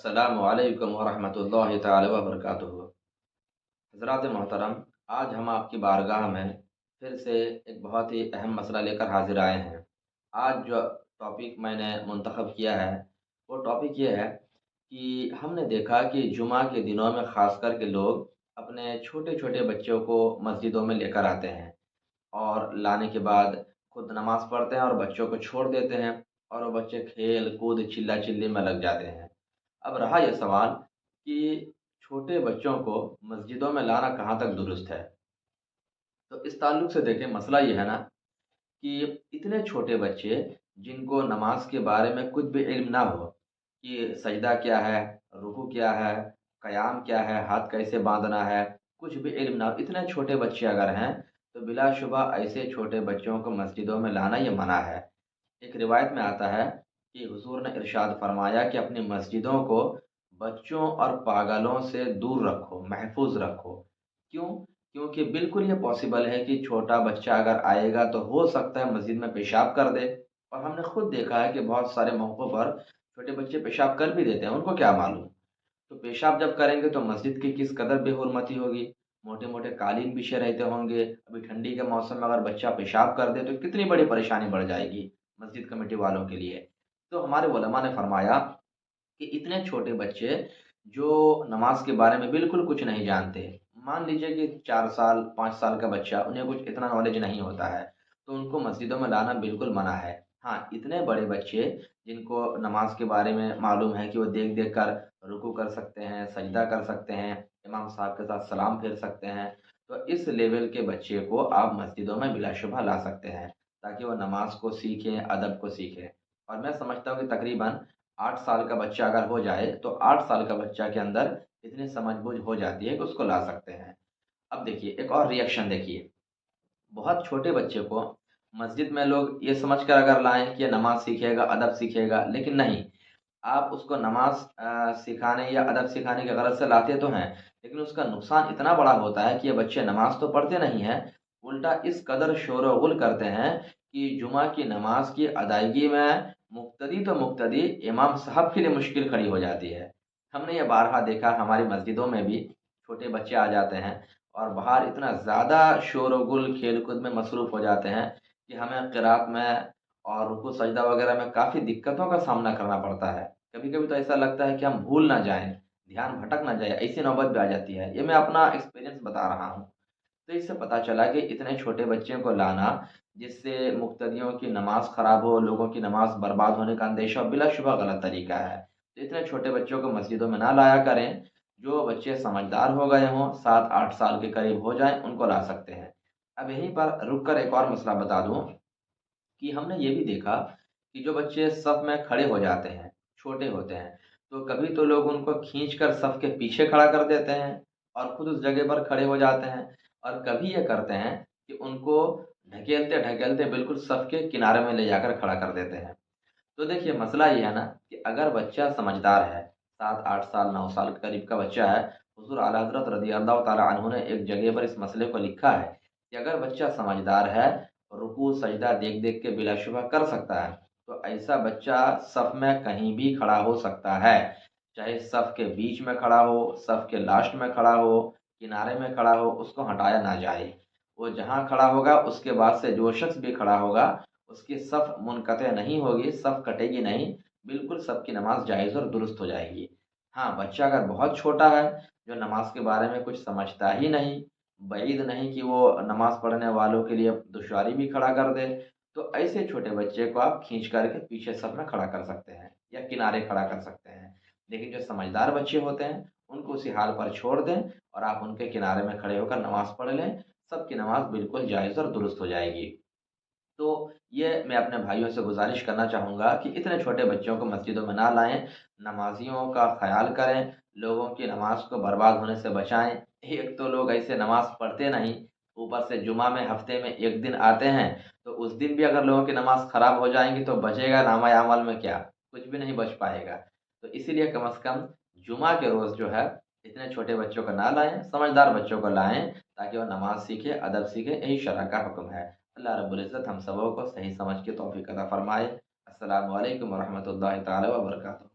अस्सलामु अलैकुम वरहमतुल्लाहि ताला वबरकातुहू। हज़रात मोहतरम, आज हम आपकी बारगाह में फिर से एक बहुत ही अहम मसला लेकर हाजिर आए हैं। आज जो टॉपिक मैंने मुंतखब किया है, वो टॉपिक ये है कि हमने देखा कि जुमा के दिनों में ख़ास कर के लोग अपने छोटे-छोटे बच्चों को मस्जिदों में लेकर आते हैं और लाने के बाद खुद नमाज़ पढ़ते हैं और बच्चों को छोड़ देते हैं और वो बच्चे खेल कूद चिल्ला-चिल्ली में लग जाते हैं। अब रहा ये सवाल कि छोटे बच्चों को मस्जिदों में लाना कहाँ तक दुरुस्त है। तो इस ताल्लुक से देखें, मसला ये है ना कि इतने छोटे बच्चे जिनको नमाज के बारे में कुछ भी इल्म ना हो कि सजदा क्या है, रुकू क्या है, क़याम क्या है, हाथ कैसे बांधना है, कुछ भी इल्म ना हो, इतने छोटे बच्चे अगर हैं तो बिलाशुबा ऐसे छोटे बच्चों को मस्जिदों में लाना ये मना है। एक रिवायत में आता है कि हुज़ूर ने इरशाद फरमाया कि अपनी मस्जिदों को बच्चों और पागलों से दूर रखो, महफूज रखो। क्यों? क्योंकि बिल्कुल ये पॉसिबल है कि छोटा बच्चा अगर आएगा तो हो सकता है मस्जिद में पेशाब कर दे, और हमने खुद देखा है कि बहुत सारे मौक़ों पर छोटे बच्चे पेशाब कर भी देते हैं, उनको क्या मालूम। तो पेशाब जब करेंगे तो मस्जिद की किस कदर बेहुरमती होगी, मोटे-मोटे कालीन बिछे रहते होंगे, अभी ठंडी के मौसम में अगर बच्चा पेशाब कर दे तो कितनी बड़ी परेशानी बढ़ जाएगी मस्जिद कमेटी वालों के लिए। तो हमारे उलमा ने फरमाया कि इतने छोटे बच्चे जो नमाज के बारे में बिल्कुल कुछ नहीं जानते, मान लीजिए कि 4 साल 5 साल का बच्चा, उन्हें कुछ इतना नॉलेज नहीं होता है, तो उनको मस्जिदों में लाना बिल्कुल मना है। हाँ, इतने बड़े बच्चे जिनको नमाज के बारे में मालूम है कि वो देख देख कर रुकू कर सकते हैं, सजदा कर सकते हैं, इमाम साहब के साथ सलाम फेर सकते हैं, तो इस लेवल के बच्चे को आप मस्जिदों में बिलाशुबह ला सकते हैं, ताकि वो नमाज को सीखें, अदब को सीखें। और मैं समझता हूँ कि तकरीबन 8 साल का बच्चा अगर हो जाए, तो 8 साल का बच्चा के अंदर इतनी समझ-बूझ हो जाती है कि उसको ला सकते हैं। अब देखिए, एक और रिएक्शन देखिए, बहुत छोटे बच्चे को मस्जिद में लोग ये समझकर अगर लाएँ कि ये नमाज़ सीखेगा, अदब सीखेगा, लेकिन नहीं, आप उसको नमाज़ सिखाने या अदब सिखाने की गरज से लाते तो हैं, लेकिन उसका नुकसान इतना बड़ा होता है कि ये बच्चे नमाज़ तो पढ़ते नहीं हैं, उल्टा इस कदर शोर-ओ-गुल करते हैं कि जुमा की नमाज़ की अदायगी में मुक़्तदी तो मुक़्तदी, इमाम साहब के लिए मुश्किल खड़ी हो जाती है। हमने ये बारहा देखा, हमारी मस्जिदों में भी छोटे बच्चे आ जाते हैं और बाहर इतना ज़्यादा शोर-ओ-गुल, खेल-कूद में मसरूफ़ हो जाते हैं कि हमें क़िरात में और रुकू सजदा वग़ैरह में काफ़ी दिक्कतों का सामना करना पड़ता है। कभी-कभी तो ऐसा लगता है कि हम भूल ना जाएँ, ध्यान भटक ना जाए, ऐसी नौबत भी आ जाती है। ये मैं अपना एक्सपीरियंस बता रहा हूँ। तो इससे पता चला कि इतने छोटे बच्चे को लाना, जिससे मुक़्तदियों की नमाज़ ख़राब हो, लोगों की नमाज़ बर्बाद होने का अंदेशा हो, बिलाशुबह गलत तरीका है। तो इतने छोटे बच्चों को मस्जिदों में ना लाया करें, जो बच्चे समझदार हो गए हों, 7-8 साल के करीब हो जाएँ, उनको ला सकते हैं। अब यहीं पर रुक कर एक और मसला बता दूँ कि हमने ये भी देखा कि जो बच्चे सफ में खड़े हो जाते हैं, छोटे होते हैं, तो कभी तो लोग उनको खींचकर सफ के पीछे खड़ा कर देते हैं और खुद उस जगह पर खड़े हो जाते हैं, और कभी ये करते हैं कि उनको ढकेलते-ढकेलते बिल्कुल सफ के किनारे में ले जाकर खड़ा कर देते हैं। तो देखिए, मसला ये है ना कि अगर बच्चा समझदार है, 7-8 साल 9 साल के करीब का बच्चा है, हुज़ूर आला हज़रत रज़ियल्लाहु ताला अन्हु ने एक जगह पर इस मसले को लिखा है कि अगर बच्चा समझदार है, रुकू सजदा देख-देख के बिलाशुबह कर सकता है, तो ऐसा बच्चा सफ में कहीं भी खड़ा हो सकता है। चाहे सफ के बीच में खड़ा हो, सफ के लास्ट में खड़ा हो, किनारे में खड़ा हो, उसको हटाया ना जाए। वो जहाँ खड़ा होगा उसके बाद से जो शख्स भी खड़ा होगा, उसकी सफ़ मुनक़ते नहीं होगी, सफ़ कटेगी नहीं, बिल्कुल सबकी नमाज़ जायज़ और दुरुस्त हो जाएगी। हाँ, बच्चा अगर बहुत छोटा है, जो नमाज़ के बारे में कुछ समझता ही नहीं, बईद नहीं कि वो नमाज़ पढ़ने वालों के लिए दुश्वारी भी खड़ा कर दे, तो ऐसे छोटे बच्चे को आप खींच कर के पीछे सफ में खड़ा कर सकते हैं या किनारे खड़ा कर सकते हैं। लेकिन जो समझदार बच्चे होते हैं, उनको उसी हाल पर छोड़ दें और आप उनके किनारे में खड़े होकर नमाज़ पढ़ लें, सबकी नमाज़ बिल्कुल जायज़ और दुरुस्त हो जाएगी। तो ये मैं अपने भाइयों से गुज़ारिश करना चाहूँगा कि इतने छोटे बच्चों को मस्जिदों में ना लाएँ, नमाज़ियों का ख़याल करें, लोगों की नमाज़ को बर्बाद होने से बचाएँ। एक तो लोग ऐसे नमाज़ पढ़ते नहीं, ऊपर से जुमा में हफ़्ते में 1 दिन आते हैं, तो उस दिन भी अगर लोगों की नमाज़ ख़राब हो जाएँगी तो बचेगा नामा-ए-अमल में क्या? कुछ भी नहीं बच पाएगा। तो इसीलिए कम से कम जुमा के रोज़ जो है, इतने छोटे बच्चों को ना लाएँ, समझदार बच्चों को लाएँ, ताकि वो नमाज़ सीखें, अदब सीखें, यही शरअ का हुक्म है। अल्लाह रब्बुल इज़्ज़त हम सबों को सही समझ की तौफ़ीक अता फ़रमाए। अस्सलामु अलैकुम व रहमतुल्लाहि तआला व बरकातहू।